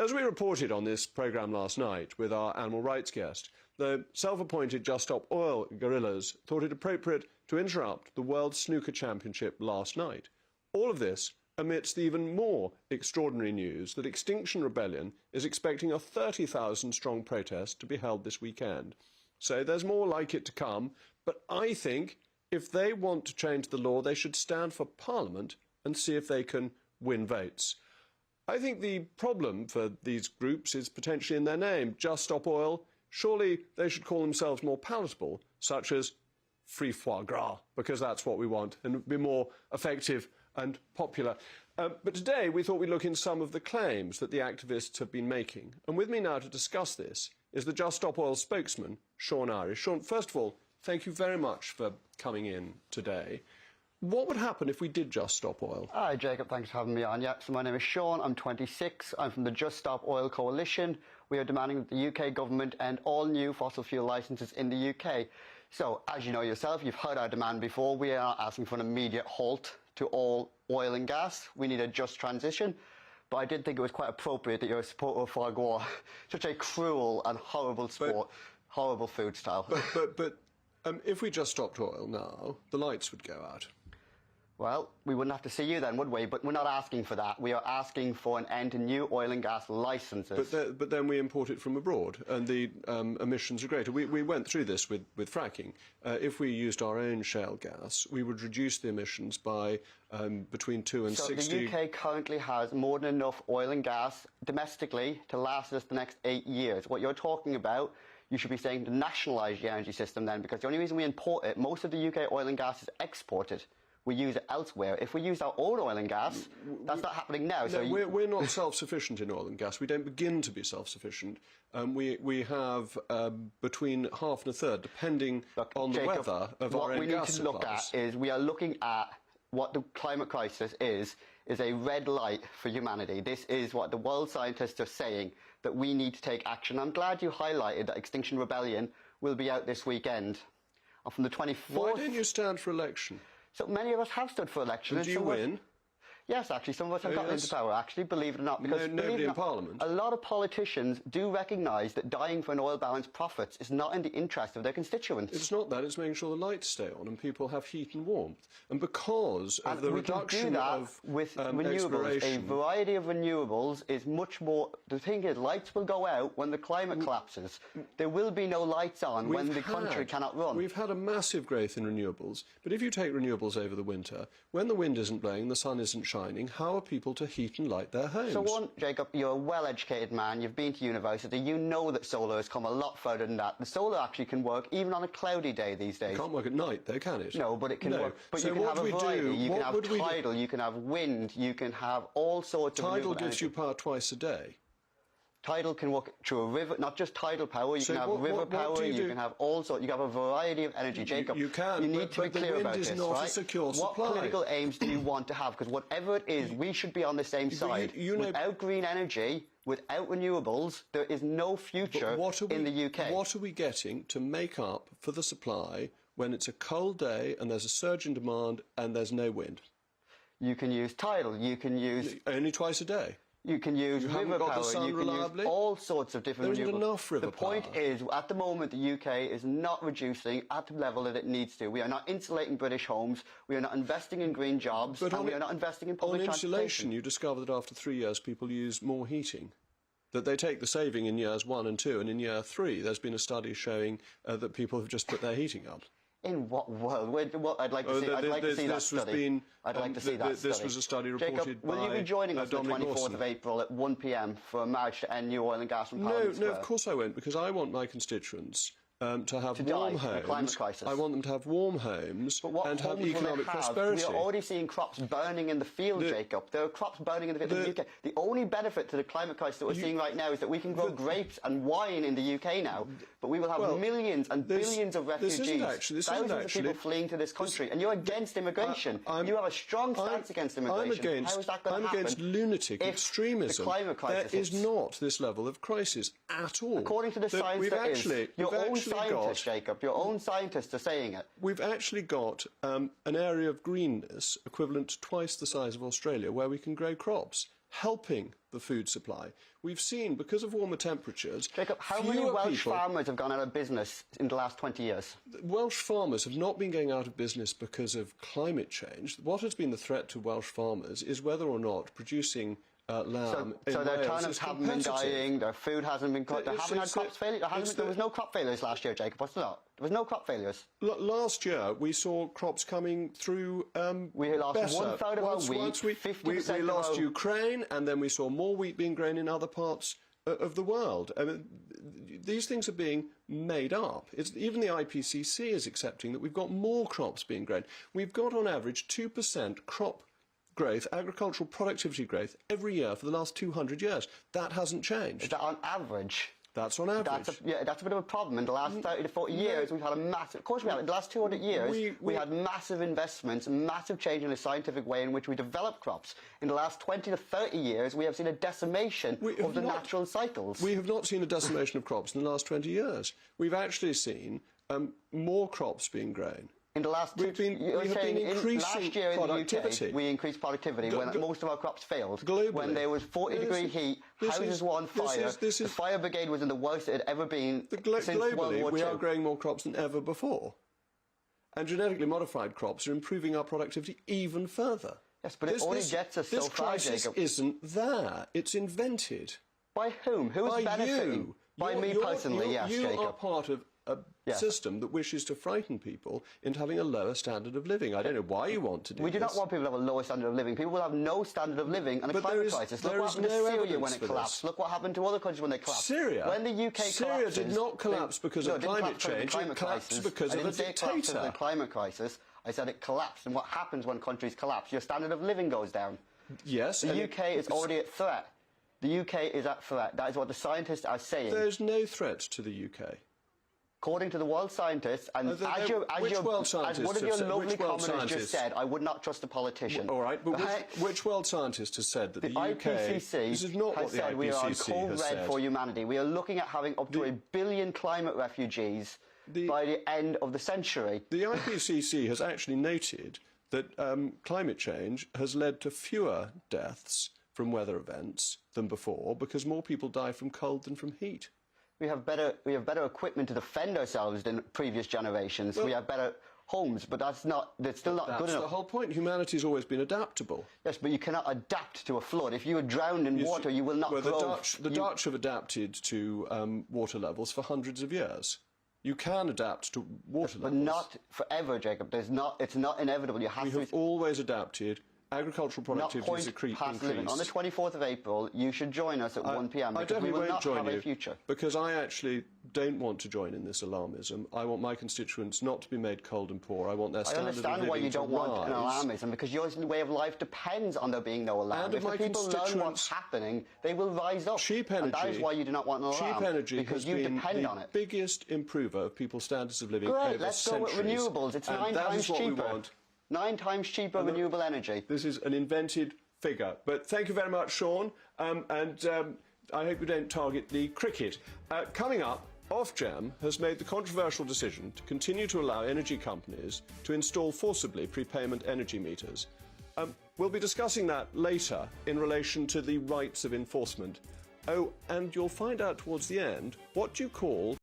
As we reported on this programme last night with our animal rights guest, the self-appointed Just Stop Oil guerrillas thought it appropriate to interrupt the World Snooker Championship last night. All of this amidst the even more extraordinary news that Extinction Rebellion is expecting a 30,000-strong protest to be held this weekend. So there's more like it to come, but I think if they want to change the law, they should stand for Parliament and see if they can win votes. I think the problem for these groups is potentially in their name, Just Stop Oil. Surely they should call themselves more palatable, such as Free Foie Gras, because that's what we want, and be more effective and popular. But today we thought we'd look into some of the claims that the activists have been making. And with me now to discuss this is the Just Stop Oil spokesman, Sean Irish. Sean, first of all, thank you very much for coming in today. What would happen if we did just stop oil? Hi, Jacob. Thanks for having me on. Yeah, so my name is Sean. I'm 26. I'm from the Just Stop Oil Coalition. We are demanding that the UK government end all new fossil fuel licences in the UK. So, as you know yourself, you've heard our demand before. We are asking for an immediate halt to all oil and gas. We need a just transition. But I did think it was quite appropriate that you're a supporter of foie gras. Such a cruel and horrible sport, horrible food style. But if we just stopped oil now, the lights would go out. Well, we wouldn't have to see you then, would we? But we're not asking for that. We are asking for an end to new oil and gas licences. But then we import it from abroad, and the emissions are greater. We went through this with fracking. If we used our own shale gas, we would reduce the emissions by between 2 and 60... So the UK currently has more than enough oil and gas domestically to last us the next 8 years. What you're talking about, you should be saying to nationalise the energy system then, because the only reason we import it, most of the UK oil and gas is exported. We use it elsewhere. If we use our own oil and gas, that's not happening now. No, so we're not self-sufficient in oil and gas. We don't begin to be self-sufficient. We have between half and a third, depending on the weather, of our own gas supplies. What we need to look at is we are looking at what the climate crisis is a red light for humanity. This is what the world scientists are saying, that we need to take action. I'm glad you highlighted that Extinction Rebellion will be out this weekend. From the 24th... Why don't you stand for election? So many of us have stood for election. And do you win? Yes, actually, some of us have gotten into power, actually, believe it or not. Because nobody in Parliament. A lot of politicians do recognise that dying for an oil-balanced profits is not in the interest of their constituents. It's not that, it's making sure the lights stay on and people have heat and warmth. And because of the reduction of with renewables, exploration... a variety of renewables is much more... The thing is, lights will go out when the climate collapses. There will be no lights on when the country cannot run. We've had a massive growth in renewables, but if you take renewables over the winter, when the wind isn't blowing, the sun isn't shining, how are people to heat and light their homes? So one, Jacob, you're a well-educated man, you've been to university, you know that solar has come a lot further than that. The solar actually can work even on a cloudy day these days. It can't work at night though, can it? No, but it can work. But so you can have a variety. You can have tidal, you can have wind, you can have all sorts of renewable energy. Tidal gives you power twice a day. Tidal can work through a river, not just tidal power, you can have river power, you can have all sorts, you can have a variety of energy. Jacob, you can, you need to be clear about this, right? Not a secure supply. What political aims do you want to have? Because whatever it is, we should be on the same side. Without green energy, without renewables, there is no future in the UK. What are we getting to make up for the supply when it's a cold day and there's a surge in demand and there's no wind? You can use tidal, you can use... Only twice a day? You can use river power, you can use all sorts of different renewables. There isn't enough river power. The point is, at the moment, the UK is not reducing at the level that it needs to. We are not insulating British homes, we are not investing in green jobs, and we are not investing in public transportation. On insulation, you discover that after 3 years, people use more heating. That they take the saving in years 1 and 2, and in year 3, there's been a study showing that people have just put their heating up. In what world? I'd like to see, I'd like to see that study. I'd like to see that study. This was a study reported Jacob, will you be joining us on the 24th of April at 1 p.m. for a march to end new oil and gas from Parliament Square? No, of course I won't, because I want my constituents to have warm homes. Climate crisis. I want them to have warm homes and have economic prosperity. We are already seeing crops burning in the field, Jacob. There are crops burning in the field in the UK. The only benefit to the climate crisis that we're seeing right now is that we can grow grapes and wine in the UK now, but we will have millions and billions of refugees, thousands of people fleeing to this country, and you're against immigration. You have a strong stance against immigration. How is that going to happen? I'm against lunatic extremism. The climate crisis there is not this level of crisis at all. According to the science there is. Your own scientists, Jacob, your own scientists are saying it. We've actually got an area of greenness equivalent to twice the size of Australia where we can grow crops. helping the food supply. We've seen, because of warmer temperatures, Jacob, how many Welsh farmers have gone out of business in the last 20 years? Welsh farmers have not been going out of business because of climate change. What has been the threat to Welsh farmers is whether or not producing lamb so in their Wales turnips is haven't been competitive. dying, their food hasn't been cut, they haven't had crops failure. There was no crop failures last year, Jacob, was there not? There was no crop failures. Last year, we saw crops coming through we lost better. one-third of our wheat, Once we 50% lost of our... Ukraine, and then we saw more wheat being grown in other parts of the world. I mean, these things are being made up. Even the IPCC is accepting that we've got more crops being grown. We've got, on average, 2% crop growth, agricultural productivity growth, every year for the last 200 years. That hasn't changed. Is that on average? That's on average. That's a bit of a problem. In the last 30 to 40 years, we've had a massive... Of course we have. In the last 200 years, we had massive investments, massive change in the scientific way in which we develop crops. In the last 20 to 30 years, we have seen a decimation of the natural cycles. We have not seen a decimation of crops in the last 20 years. We've actually seen more crops being grown. In the last we have been increasing last year productivity. In the UK, we increased productivity when most of our crops failed. Globally. When there was 40-degree heat, houses were on fire, the fire brigade was in the worst it had ever been since World War II. Globally, we are growing more crops than ever before. And genetically modified crops are improving our productivity even further. Yes, but it only gets us so far, Jacob. This crisis isn't there. It's invented. By whom? Who is benefiting? You. By me personally, yes, Jacob. You are part of a system that wishes to frighten people into having a lower standard of living. I don't know why you want to do this. We do not want people to have a lower standard of living. People will have no standard of living and a climate crisis. Look what happened to Syria when it collapsed. Look what happened to other countries when they collapsed. Syria? When the UK collapses... Syria did not collapse because of climate change. It collapsed because of a dictator. I didn't say it collapsed because of the climate crisis. I said it collapsed. And what happens when countries collapse? Your standard of living goes down. Yes. The UK is already at threat. The UK is at threat. That is what the scientists are saying. There's no threat to the UK. According to the world scientists, and as one of your lovely commenters just said, I would not trust a politician. All right, but which world scientist has said that the UK... IPCC this is not what the IPCC we are on code red for humanity. We are looking at having up to 1 billion climate refugees by the end of the century. The IPCC has actually noted that climate change has led to fewer deaths from weather events than before because more people die from cold than from heat. We have better equipment to defend ourselves than previous generations. Well, we have better homes, but that's still not good enough. That's the whole point. Humanity has always been adaptable. Yes, but you cannot adapt to a flood. If you are drowned in water, you will not grow. The Dutch have adapted to water levels for hundreds of years. You can adapt to water levels. But not forever, Jacob. It's not inevitable. You have we have always adapted. Agricultural productivity is increased. On the 24th of April, you should join us at 1 p.m. I definitely we will won't not join have you a future. Because I actually don't want to join in this alarmism. I want my constituents not to be made cold and poor. I want their standard of living to rise. I understand why you don't want an alarmism, because your way of life depends on there being no alarm. If the people learn what's happening, they will rise up. Cheap energy. And that is why you do not want an alarm. Cheap energy because you depend on it. Biggest improver of people's standards of living over centuries. Let's go with renewables. It's 9 times cheaper. 9 times cheaper renewable energy. This is an invented figure. But thank you very much, Sean, and I hope you don't target the cricket. Coming up, Ofgem has made the controversial decision to continue to allow energy companies to install forcibly prepayment energy meters. We'll be discussing that later in relation to the rights of enforcement. Oh, and you'll find out towards the end, what do you call